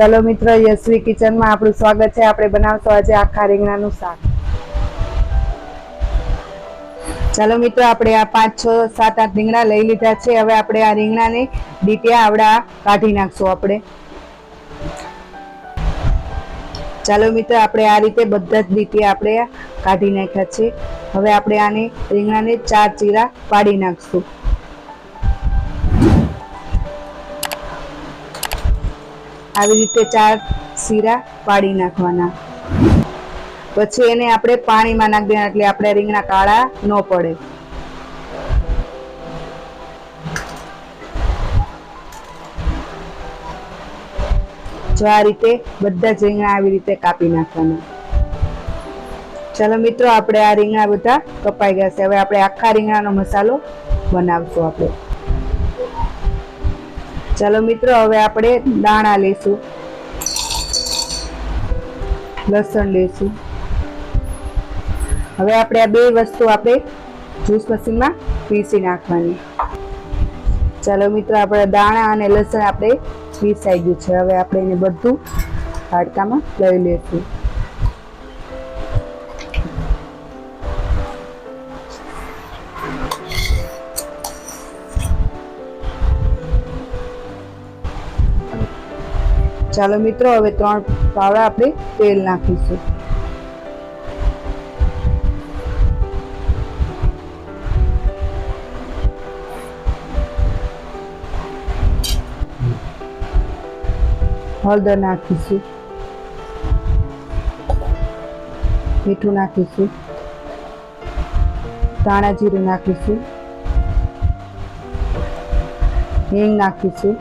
चलो मित्रों, यशवी किचन में आपनु स्वागत है। આપણે બનાવશું આજે આખા રીંગણાનું શાક। चलो मित्रों, આપણે આ 5 6 7 8 રીંગણા લઈ લીધા છે। હવે આપણે આ રીંગણાને ડીટિયા આવડા કાઢી નાખશું આપણે। ચાલો મિત્રો, આપણે આ રીતે બધા જ ડીટિયા આપણે કાઢી નાખ્યા છે। હવે આપણે આને રીંગણાને 4 ચીરા પાડી નાખશું। આવી રીતે 4 ચીરા પાડી નાખવાના। પછી એને આપણે પાણીમાં નાખી દેવાના, એટલે આપણે રીંગણા કાળા ન પડે। જો આ રીતે બધા જ રીંગણા આવી રીતે કાપી નાખવાના। ચાલો મિત્રો, આપણે આ રીંગણા બધા કપાઈ ગયા છે। હવે આપણે આખા રીંગણાનો મસાલો બનાવશું આપણે। चलो मित्रों, હવે આપણે દાણા લેશું, લસણ લેશું। હવે આપણે આ બે વસ્તુ આપણે જ્યુસ મશીનમાં પીસી નાખવાની। ચાલો મિત્રો, આપણે દાણા અને લસણ આપણે પીસાઈ ગયું છે। હવે આપણે એને બધું હાડકામાં લઈ લેશું। ચાલો મિત્રો, હવે 3 પાવડા આપણે તેલ નાખીશું। હળદર નાખીશું, મીઠું નાખીશું, ધાણા જીરું નાખીશું, હિંગ નાખીશું,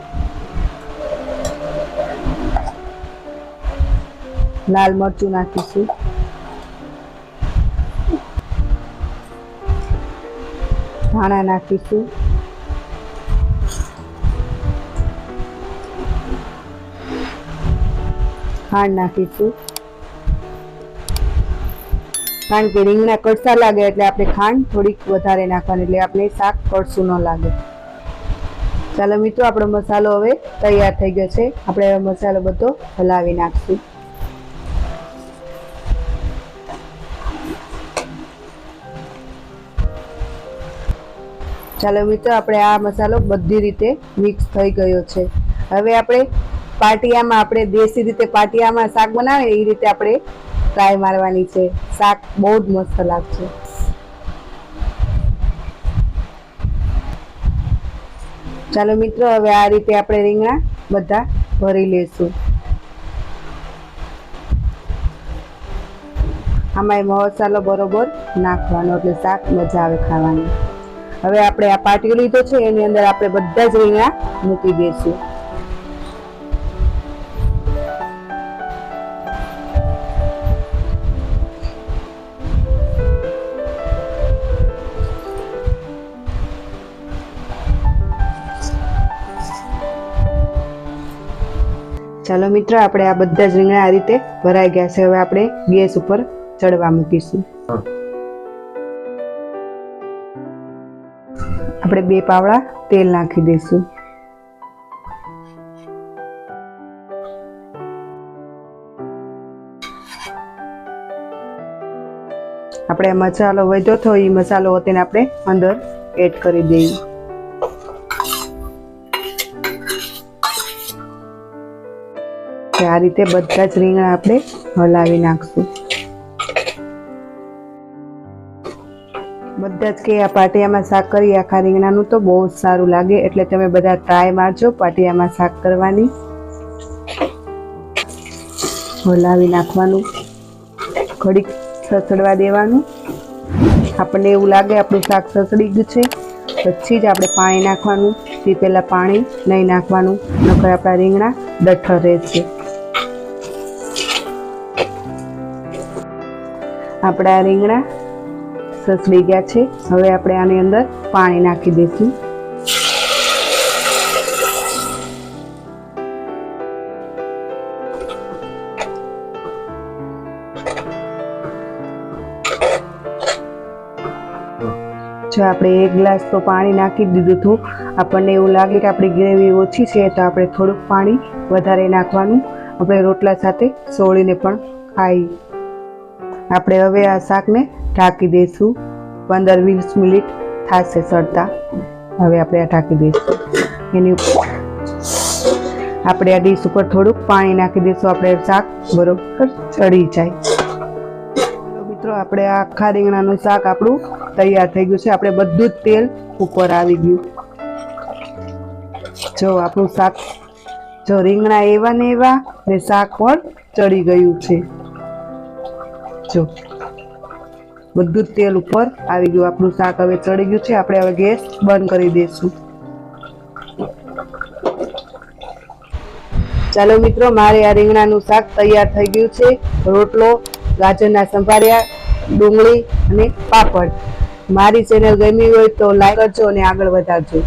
लाल मरचू नाखीशू, धाणा नाखीशू, खांड नाखीशू। कारण के રીંગણા કડસા લાગે એટલે આપણે ખાંડ થોડીક વધારે નાખવાની, એટલે આપણે શાક કડસું ન લાગે। ચાલો મિત્રો, આપણો મસાલો હવે તૈયાર થઈ ગયો છે। આપણે હવે મસાલો બધો હલાવી નાખશું। ચાલો મિત્રો, આપણે આ મસાલો બધી રીતે મિક્સ થઈ ગયો છે। હવે આપણે પાટિયામાં, આપણે દેશી રીતે પાટિયામાં શાક બનાવે એ રીતે આપણે ટ્રાય મારવાની છે। શાક બહુ જ મસ્ત લાગશે। ચાલો મિત્રો, હવે આ રીતે આપણે રીંગણા બધા ભરી લેશું। આમાં મસાલો બરોબર નાખવાનો, એટલે શાક મજા આવે ખાવાની। હવે આપણે આ પાટિયો લીધો છે, એની અંદર આપણે બધા જ રીંગણા મૂકી દઈશું। ચાલો મિત્રો, આપણે આ બધા જ રીંગણા આ રીતે ભરાઈ ગયા છે। હવે આપણે ગેસ ઉપર ચડવા મૂકીશું। આપણે 2 પાવડા તેલ નાખી દઈશું। આપણે મસાલો વધ્યો તો એ મસાલો તેને આપણે અંદર એડ કરી દઈએ। આ રીતે બધા જ રીંગણા આપણે હલાવી નાખશું। બધા જ કે આ પાટિયામાં શાક કરી આખા રીંગણાનું તો બહુ જ સારું લાગે, એટલે તમે બધા ટ્રાય મારજો પાટિયામાં શાક કરવાની। હલાવી નાખવાનું, ઘડીક સસડવા દેવાનું। આપણને એવું લાગે આપણું શાક સસડી ગયું છે, પછી જ આપણે પાણી નાખવાનું। તે પહેલાં પાણી નહીં નાખવાનું, નકર આપણા રીંગણા ડઠ્ઠર રહેશે। આપણા રીંગણા સસડી ગયા છે। હવે આપણે આની અંદર પાણી નાખી દઈશું। જો આપણે 1 ગ્લાસ તો પાણી નાખી દીધું હતું। આપણને એવું લાગે કે આપણી ગ્રેવી ઓછી છે તો આપણે થોડુંક પાણી વધારે નાખવાનું। આપણે રોટલા સાથે સોળીને પણ ખાઈ. આપણે હવે આ શાકને ઢાંકી દઈશું. 15-20 મિનિટ થશે સળતા. હવે આપણે આ ઢાંકી દઈશું. એની આપણે આ ડીશ ઉપર થોડુંક પાણી નાખી દઈશું. આપણે શાક બરોબર ચડી જાય. મિત્રો આપણે આ આખા રીંગણાનું શાક આપણું તૈયાર થઈ ગયું છે. આપણે બધું જ તેલ ઉપર આવી ગયું. જો આપણું શાક, જો રીંગણા એવા ને એવા ને શાક પણ ચડી ગયું છે. જો બધું જ તેલ ઉપર આવી ગયું. આપણું શાક હવે ચડી ગયું છે. આપણે હવે ગેસ બંધ કરી દઈશું. ચાલો મિત્રો, મારે આ રીંગણાનું શાક તૈયાર થઈ ગયું છે. રોટલો, ગાજરના સંભાળ્યા, ડુંગળી અને પાપડ. મારી ચેનલ ગમી હોય તો લાઈક કરજો અને આગળ વધારજો.